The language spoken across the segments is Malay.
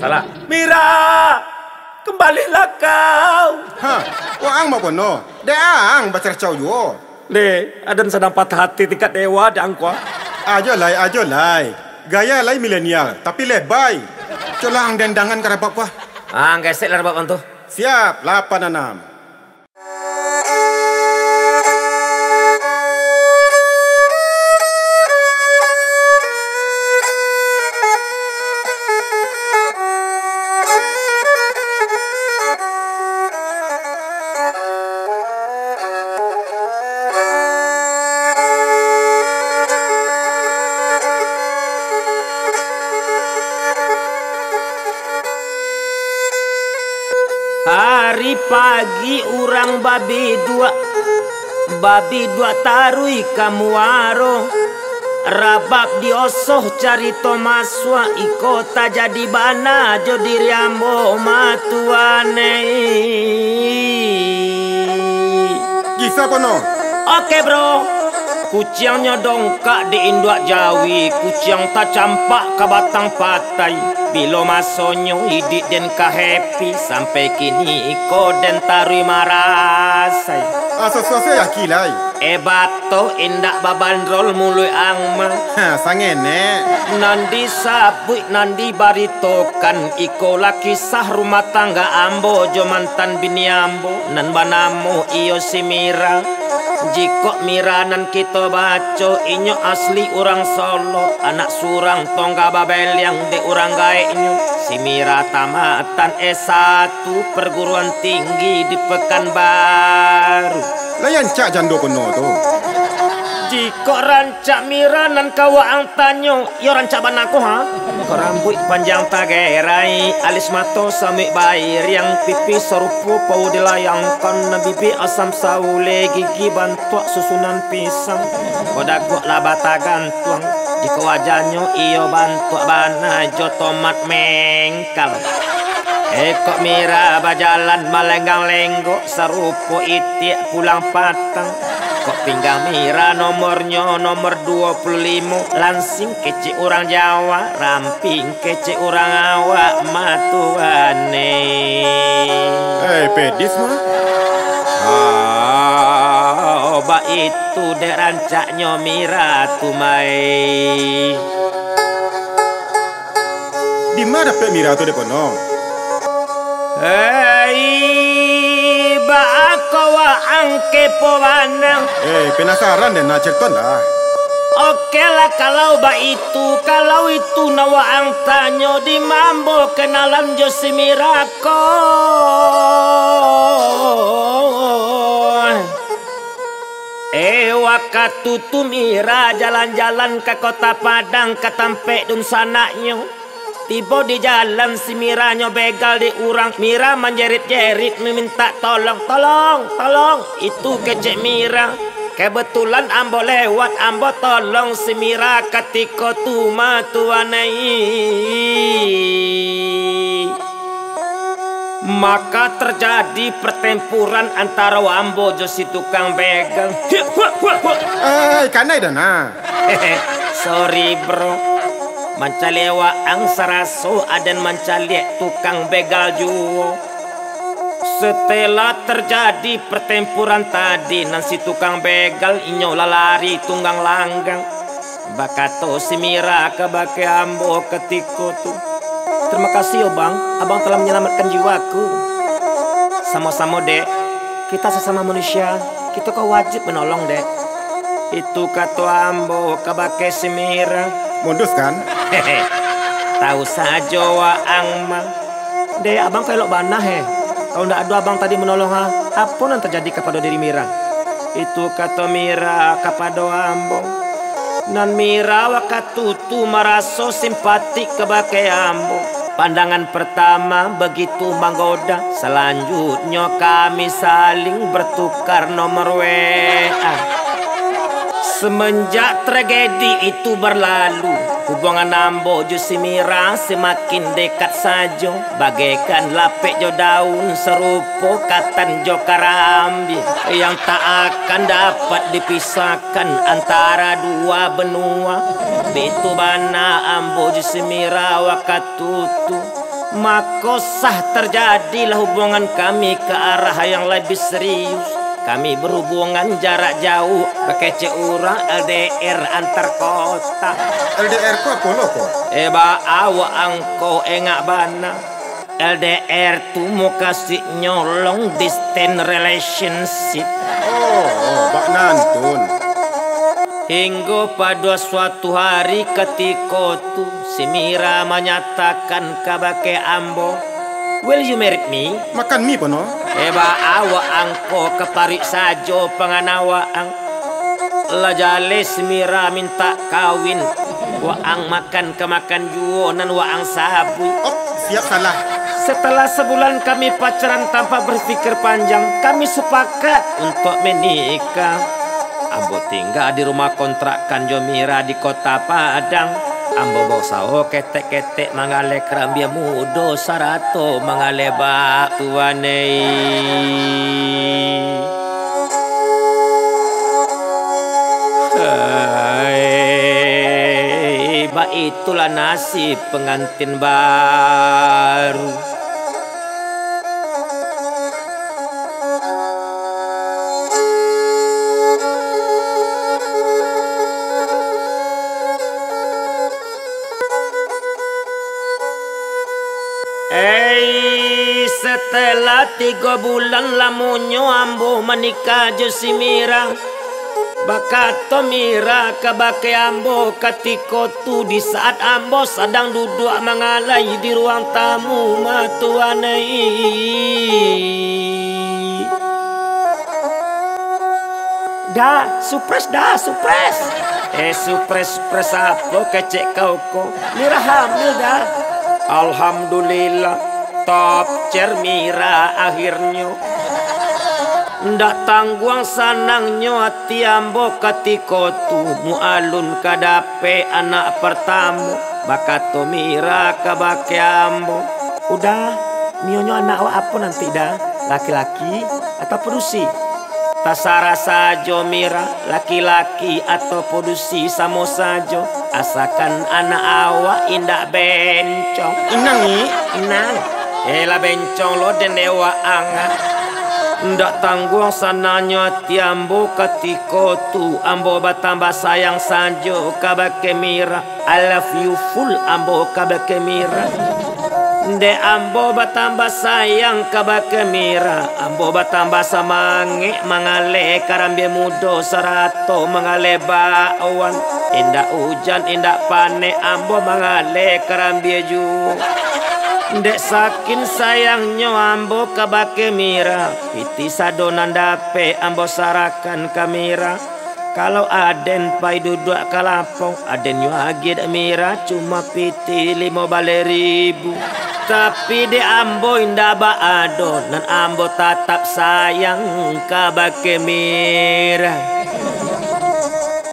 Salah. Mira, kembalilah kau. Ang mau kono. Deang baca cau yo. Le, adan sedang patah hati tingkat dewa di angkua. Ajo lai. Gaya lai milenial, tapi lebay. Colang dendangan karabak wah. Gesek lah bapak bantu. Siap, 86. Hari pagi urang babi dua tarui kamuaro rabab diosoh cari tomaswa ikota jadi bana jo diriambo matuane. Gisa kono. Oke bro. Kuciangnya dongkak di Indua Jawi, kuciang tak campak ke batang patai. Bilo masonyo hidik den ka happy, sampai kini iko den tarui marasai. Sesuatu ya kilai. Bato indak babandrol mului angma. Sangene. Nandi sabui nandi baritokan, iko laki sah rumah tangga ambo jo mantan bini ambo. Nan banamu iyo si Mira. Jikok miranan kita baco inyo asli orang Solo, anak surang tongga babel yang de orang gaeknyo. Si Mira tamatan S1 perguruan tinggi di Pekanbaru. Layan cak jando kono tu. Jikok rancak miranan kawaang tanyo, yo rancak banaku Kok rambut panjang tagerai, alis mato samik bair yang pipi serupu pau dilayangkan, bibi asam saule gigi bantuak susunan pisang. Kodaguk labata gantuang, jika wajahnya iyo bantuak bana jo tomat mengkal. Kok Mira bajalan malenggang lenggok serupu itiak pulang patang. Kok pinggang Mira nomornya nomor 25, langsing kece orang Jawa, ramping kece orang awak matuane. Pedis mah. Oba itu dek rancaknya Mira tumai. Di mana pe Mira tu de kono? Kawa angke powanang. Penasaran deh nak cerita dah. Oke lah kalau itu nawa ang tanyo di mambo kenalan jo si Mirako. Waktu tu Mira jalan-jalan ke kota Padang ke Tampek dun sanaknyo. Tiba di jalan si Mira begal di urang. Mira menjerit-jerit meminta tolong. Itu kecek Mira. Kebetulan ambo lewat, ambo tolong si Mira ketika tu matuanai. Maka terjadi pertempuran antara ambo jo si tukang begal. Kanai dah nah. Sorry bro. Mancalewa ang saraso adan mancalek tukang begal juo. Setelah terjadi pertempuran tadi, nasi tukang begal inyo lalari tunggang langgang. Bakato si Mira ke bake ambo ketika tu. Terima kasih bang, abang telah menyelamatkan jiwaku. Sama-sama dek, kita sesama manusia, kita kau wajib menolong dek. Itu kata ambo ke bake si Mira. Modus kan? Tahu saja waang mah. Dek, abang kelok banah Kalau ndak ada abang tadi menolong apa yang terjadi kepada diri Mira? Itu kata Mira kepada ambo. Nan Mira waktu tu meraso simpatik kebake ambo. Pandangan pertama begitu menggoda. Selanjutnya kami saling bertukar nomor WA. Semenjak tragedi itu berlalu, Hubungan ambo jo si Mira semakin dekat saja, bagaikan lapik jo daun serupa katan jo karambi yang tak akan dapat dipisahkan antara dua benua. Betu bana ambo jo si Mira wakatutu, maka sah terjadilah hubungan kami ke arah yang lebih serius. Kami berhubungan jarak jauh, pakai orang LDR antar kota. LDR ko apa lo ko? Eba awa angko engak bana. LDR tu mau kasih nyolong distant relationship. Bak nantun. Hingga pada suatu hari ketika tu si Mira menyatakan kabake ambo, "Will you marry me?" Makan mie pono? Eba awa angko keparik sajo penganawaan. Lajale Mira minta kawin. Waang makan kemakan juo nan waang sabu. Siap salah. Setelah sebulan kami pacaran tanpa berpikir panjang, kami sepakat untuk menikah. Ambo tinggal di rumah kontrakan Jo Mira di kota Padang. Ambo bawa sawo ketek-ketek mangale kerambia mudo sarato mangale bak tuanei. Ba itulah nasib pengantin baru. Setelah 3 bulan lamunyo ambo menikah jo si Mira. Bakato Mira kabake ambo ketika tu di saat ambo sedang duduk mengalai di ruang tamu matuanei. Surprise. Surprise apa kecek kau ko? Mira hamil dah. Alhamdulillah, top cer Mira akhirnya. Ndak tangguang sanangnya hati ambo ketika tu mualun kadape anak pertama. Bakato Mira kabake ambo, "Udah, mionyo anak apa nanti dah? Laki-laki atau produksi?" Tasara saja Mira, laki-laki atau produksi sama saja. Asakan anak awak indak bencong. Inang. Elah bencong lo den dewa angan. Ndak tangguang sananya hati ambo ketika tu ambo bertambah sayang saja kabake Mira. I love you full ambo kabake Mira. Nde ambo bertambah sayang kabake Mira. Ambo bertambah samange mangale karambie mudo sarato mangale bakwan. Indak hujan indak pane ambo mangale karambie ju. Ndek saking sayangnya ambo kabake Mira. Piti sadonan dape ambo sarakan ke Mira. Kalau aden pai duduk kalampong, aden yu agid Mira cuma piti 15.000. Tapi de ambo indah baado nan ambo tatap sayang kabake Mira.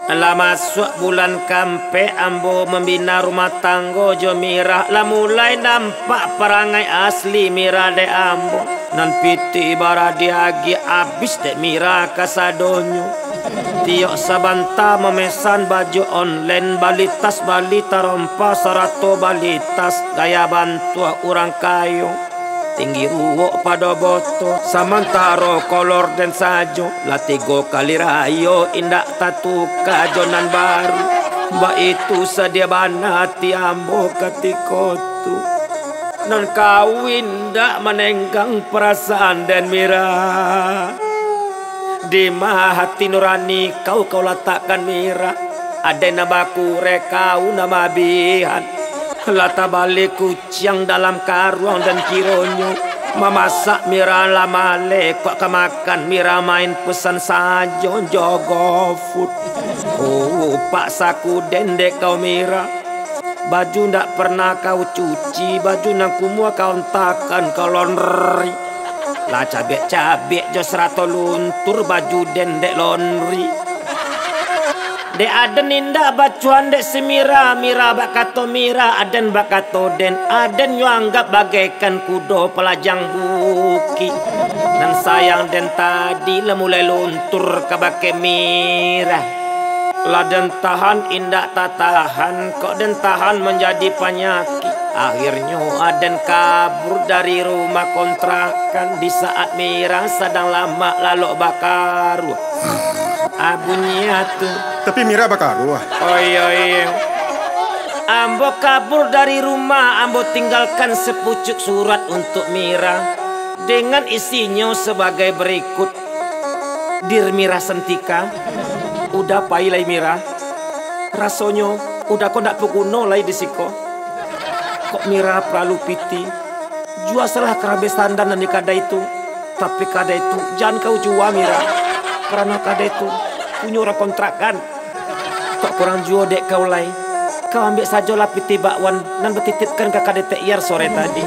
Lah masuk bulan kampe ambo membina rumah tanggo jo Mira. Lah mulai nampak perangai asli Mira de ambo. Nan piti baradiagi abis de Mira kasadonyo. Tiok sabanta memesan baju online, balitas balita rompa sarato balitas gaya bantua orang kayu. Tinggi ruwok pada boto samantaro kolor dan sajo. Lah 3 kali rayo indak tatu kajonan baru. Mbak itu sedia bana hati ambo ketika tu. Non kawin ndak menenggang perasaan dan Mira. Di mah hati nurani kau letakkan Mira. Ada nama kure kau nama bihan. Lata balik kucing dalam karuang dan kironyo. Memasak Mira lamale kok kemakan Mira main pesan saja jogo food. Pak saku dendek kau Mira. Baju ndak pernah kau cuci, baju nang kumua kau entakan kau laundry. Lah cabek jo serato luntur baju dendek laundry. De aden indah bacuan dek semira, mira bakato mira, aden bakato den, aden nyo anggap bagaikan kudo pelajang buki. Dan sayang den tadi mulai luntur kabake mira. Lah den tahan indah tak tahan, kok den tahan menjadi penyakit. Akhirnya aden kabur dari rumah kontrakan di saat mira sedang lama lalu bakaru. Abunya tuh. Tapi Mira bakaru. Oh iya. Ambo kabur dari rumah, ambo tinggalkan sepucuk surat untuk Mira dengan isinya sebagai berikut. Dir Mira Sentika, udah pailai Mira, rasonyo udah kau ndak peguno lagi di siko. Kok Mira pralu piti, jua salah kerabe sandan dan kada itu. Tapi kada itu jangan kau jua Mira, karena kada itu punya orang kontrakan. Kok kurang jua dek kau lay, kau ambil saja lah piti bakwan dan bertitipkan ke KDT IAR sore tadi.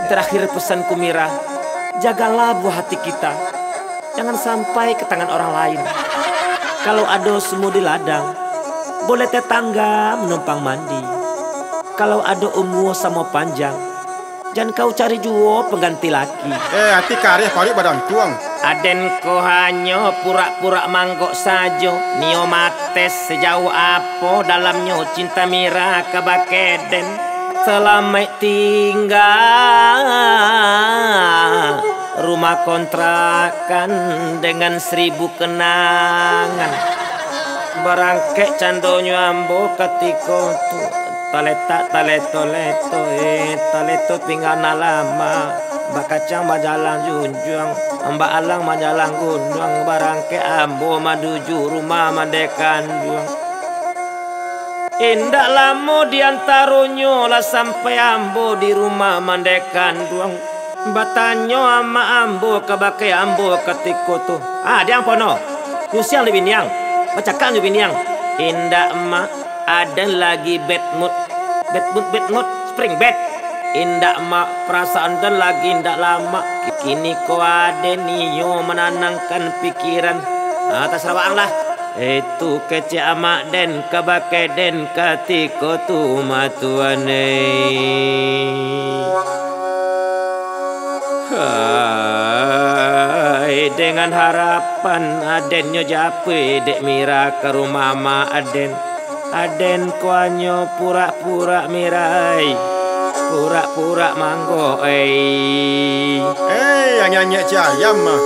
Terakhir pesanku Mira, jagalah buah hati kita, jangan sampai ke tangan orang lain. Kalau ada semua di ladang, boleh tetangga menumpang mandi. Kalau ada umur sama panjang, jangan kau cari jua pengganti laki. Hati karya paling badan tuang. Aden ko hanya pura-pura manggok saja. Nio mates sejauh apa dalamnya cinta Mira kabakeden. Selamat tinggal rumah kontrakan dengan 1000 kenangan. Barangkek candonyo ambo ketika tu taleto pinggana lama. Bakacang majalang junjung, Mbak Alang majalang gunung, barangke ambo maduju rumah mandekan juang. Indah lamo diantaronyo lah sampai ambo di rumah mandekan duang. Batanyo ama ambo kabake ambo ketiko tuh. Dia pono, nyusiang lebih niang, bacakan lebih niang. Indah emak ada lagi bed mood, spring bed. Indah mak perasaan dan lagi indah lama. Kini kau ada niyo menanangkan pikiran. Terserah lah. Itu kece amak den kabake den katiko tu matuane. Dengan harapan adennya jape dek Mira ke rumah ma aden. Aden kuanyo pura-pura Mirai. Pura-pura manggo, yang nyanyi ayam mah.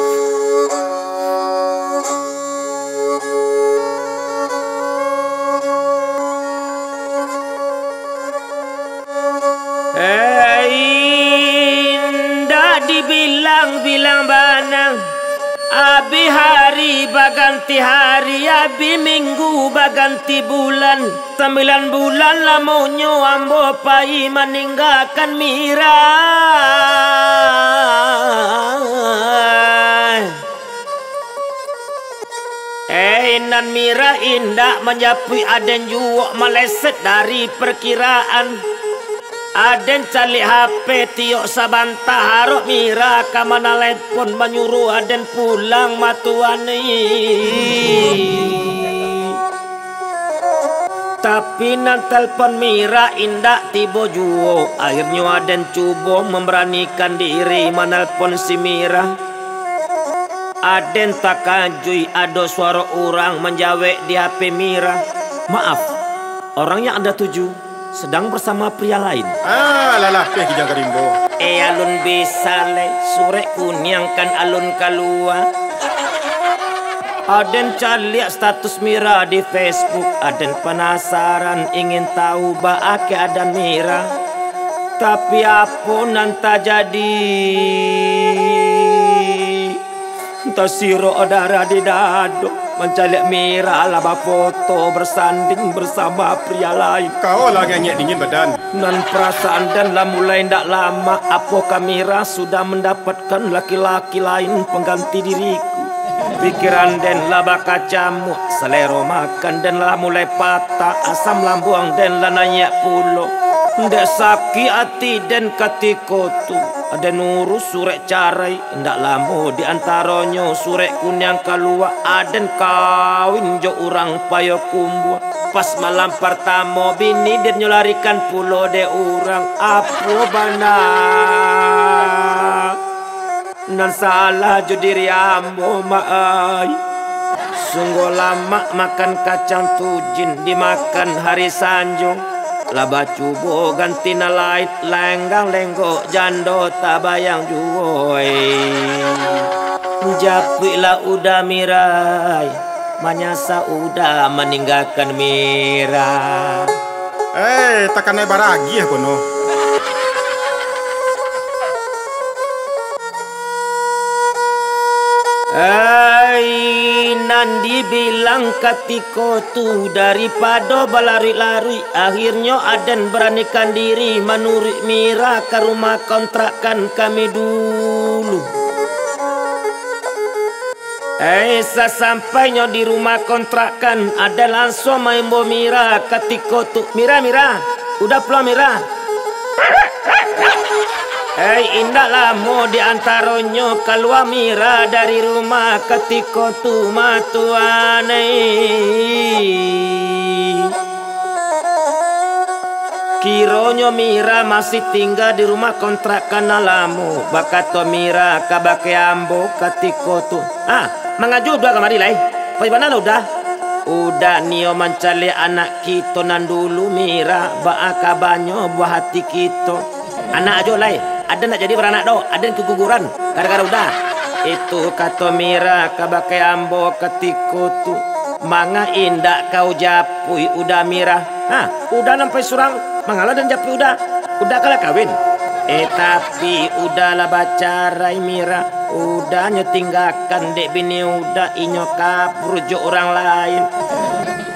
Ndak dibilang-bilang banang. Abi hari baganti hari, abi minggu baganti bulan. 9 bulan lamonyo ambo pai meninggalkan Mira. Nan Mira indah menjapui aden juwok meleset dari perkiraan. Aden calik HP tiok sabanta harok Mira kamana telepon menyuruh aden pulang matuane. Tapi nan telepon Mira indak tiba juo. Akhirnya aden coba memberanikan diri menelpon si Mira. Aden tak kajui ada suara orang menjawab di HP Mira. Maaf, orang yang Anda tuju sedang bersama pria lain. Lalah peh kijang karimbo. Alun bisa le sore kunyang kan alun kalua. Aden cari status Mira di Facebook. Aden penasaran ingin tahu baake ada Mira. Tapi apa nanta jadi? Tasiro darah di dado mencari Mira laba foto bersanding bersama pria lain. Kau lah nyanyi dingin badan. Dan perasaan dan lah mulai ndak lama apakah Mira sudah mendapatkan laki-laki lain pengganti diriku. Pikiran dan lah bakacamu, selero makan dan lah mulai patah, asam lambung dan lah nanya pulo. Ndak sakit hati dan katiko tu ada nurus surek carai. Ndak lama di antaranya surek kunyang keluar aden kawin jo orang payo kumbu. Pas malam pertama bini dia nyolarikan pulau de orang apa bana. Nan salah jo diri ambo maai. Sungguh lama makan kacang tujin dimakan hari sanjung. Laba cubo ganti na lain lenggang lenggo jando tabayang juoi. Japui lah udah mirai, manyasa udah meninggalkan mira. Takkan baragi ya kono. Nandi bilang katiko tu daripada balari-lari akhirnya Aden beranikan diri menurut Mira ke rumah kontrakan kami dulu. Sesampainya di rumah kontrakan ada langsung main bo Mira katiko tu. Mira, udah pulang Mira. Indah lama di antaranya keluar Mira dari rumah ketika tu matuane. Kiranya Mira masih tinggal di rumah kontrakan alamu. Bakato Mira kabake ambo ketika tu. Mengaju dua kamari lai. Bagaimana lo udah? Udah nio mencari anak kita nan dulu Mira. Baakabanyo buah hati kita. Anak aja lai. Ada nak jadi beranak do, ada keguguran gara-gara udah. Itu kata Mira kabake ambo ketika tu. Manga indak kau japui udah Mira. Udah sampai surang mangala dan japui udah kalah kawin. Tapi udahlah bacarai Mira. Udah nyetinggakan dek bini udah inyo kapur jo orang lain.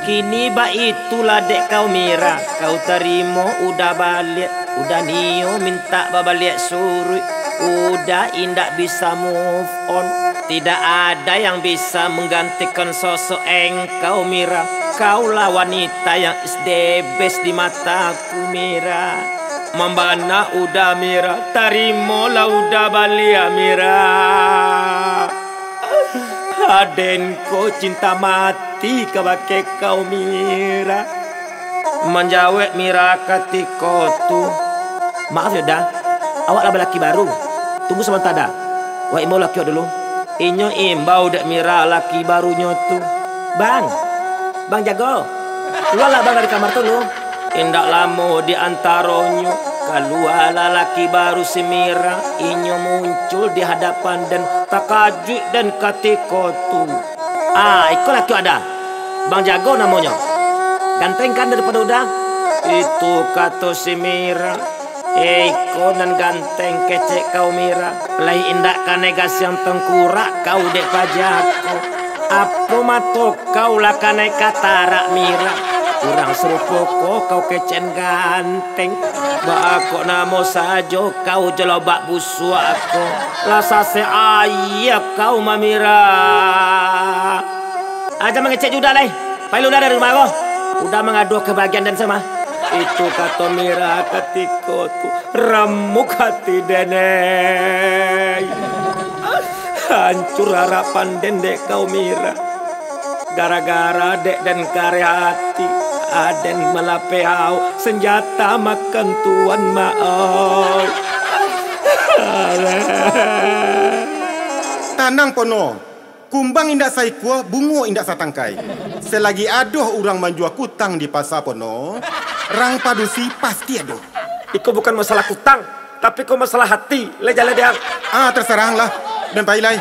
Kini ba itulah dek kau Mira. Kau terima udah balik. Udah nio minta babalik surui. Udah indak bisa move on. Tidak ada yang bisa menggantikan sosok engkau Mira. Kaulah wanita yang is the best di mataku Mira. Membana udah Mira. Tarimolah udah balik Mira. Adenku cinta mati kabake kau Mira. Menjawab Mira ketika tu. Maaf ya dah, awak lah laki baru. Tunggu sebentar dah. Wah imbau laki dulu. Inyo imbau dek Mira laki barunya tu. Bang jago. Keluarlah bang dari kamar tu lu. Indak lama di antaranya keluarlah laki baru si Mira. Inyo muncul di hadapan dan takajut dan ketika tu. Ikut laki ada. Bang jago namanya. Ganteng kan daripada udah. Itu kata si Mira. Eko nan ganteng kecek kau Mira. Lai indak kanegas yang tengkurak kau dek pajaku. Apa mato kau lah kanai katara Mira. Kurang serupa kau kecen ganteng. Aku namo saja kau jelobak busu aku. Lasa se ayah kau Mira. Aja mengecek juga lai. Pai udah dari rumah kau. Udah mengadu kebahagiaan dan sama. Itu kata Mira ketika tu. Remuk hati denei. Hancur harapan dendek kau Mira. Gara-gara dek dan kare hati. Aden melapehau senjata makan tuan maau. Tanang pono. Kumbang indak saikua, bungo indak satangkai. Selagi aduh orang manjua kutang di pasar pono, rang padusi pasti aduh. Iko bukan masalah kutang, tapi kau masalah hati. Lejala dia. Terserahlah. Dan pailai.